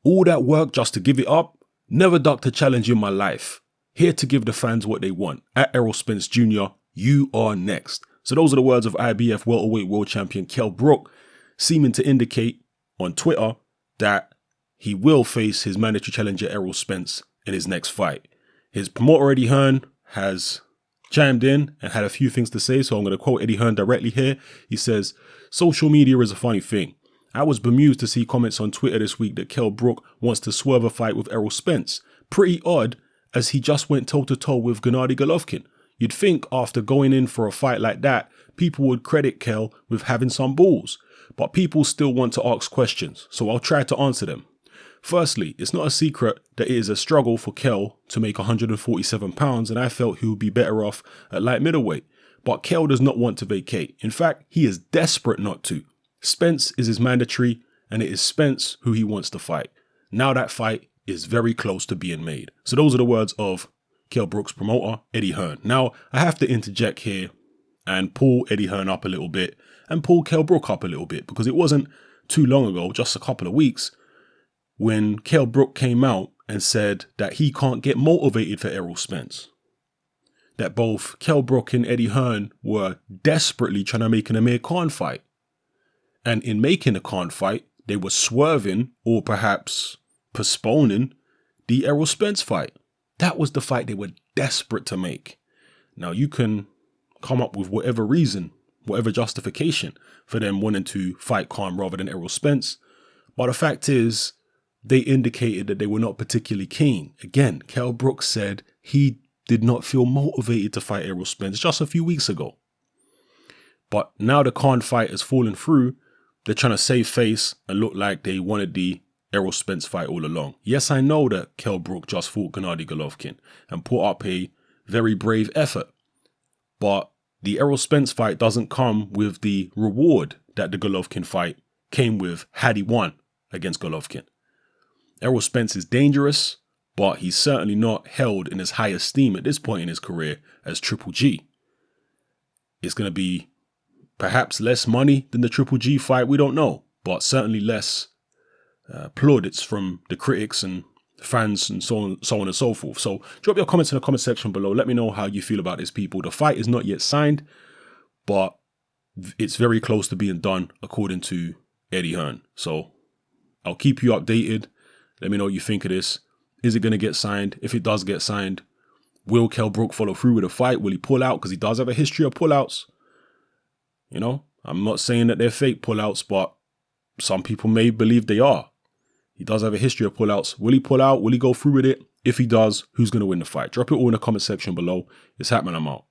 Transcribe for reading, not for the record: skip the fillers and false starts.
All that work just to give it up? Never ducked a challenge in my life. Here to give the fans what they want. At Errol Spence Jr., you are next. So those are the words of IBF welterweight world champion Kell Brook, seeming to indicate on Twitter that he will face his mandatory challenger Errol Spence in his next fight. His promoter Eddie Hearn has chimed in and had a few things to say, so I'm going to quote Eddie Hearn directly here. He says, "Social media is a funny thing. I was bemused to see comments on Twitter this week that Kell Brook wants to swerve a fight with Errol Spence. Pretty odd, as he just went toe-to-toe with Gennady Golovkin. You'd think after going in for a fight like that, people would credit Kell with having some balls. But people still want to ask questions, so I'll try to answer them. Firstly, it's not a secret that it is a struggle for Kell to make 147 pounds, and I felt he would be better off at light middleweight. But Kell does not want to vacate. In fact, he is desperate not to. Spence is his mandatory, and it is Spence who he wants to fight. Now that fight is very close to being made." So those are the words of Kell Brook's promoter, Eddie Hearn. Now, I have to interject here and pull Eddie Hearn up a little bit and pull Kell Brook up a little bit, because it wasn't too long ago, just a couple of weeks, when Kell Brook came out and said that he can't get motivated for Errol Spence. That both Kell Brook and Eddie Hearn were desperately trying to make an Amir Khan fight. And in making a Khan fight, they were swerving or perhaps postponing the Errol Spence fight. That was the fight they were desperate to make. Now, you can come up with whatever reason, whatever justification for them wanting to fight Khan rather than Errol Spence. But the fact is, they indicated that they were not particularly keen. Again, Kell Brook said he did not feel motivated to fight Errol Spence just a few weeks ago. But now the Khan fight has fallen through, they're trying to save face and look like they wanted the Errol Spence fight all along. Yes, I know that Kell Brook just fought Gennady Golovkin and put up a very brave effort. But the Errol Spence fight doesn't come with the reward that the Golovkin fight came with had he won against Golovkin. Errol Spence is dangerous, but he's certainly not held in as high esteem at this point in his career as Triple G. It's going to be perhaps less money than the Triple G fight, we don't know, but certainly less plaudits from the critics and fans and so on and so forth. So drop your comments in the comment section below. Let me know how you feel about this, people. The fight is not yet signed, but it's very close to being done according to Eddie Hearn. So I'll keep you updated. Let me know what you think of this. Is it going to get signed? If it does get signed, will Kell Brook follow through with a fight? Will he pull out? Because he does have a history of pullouts. You know, I'm not saying that they're fake pullouts, but some people may believe they are. He does have a history of pullouts. Will he pull out? Will he go through with it? If he does, who's going to win the fight? Drop it all in the comment section below. It's happening. I'm out.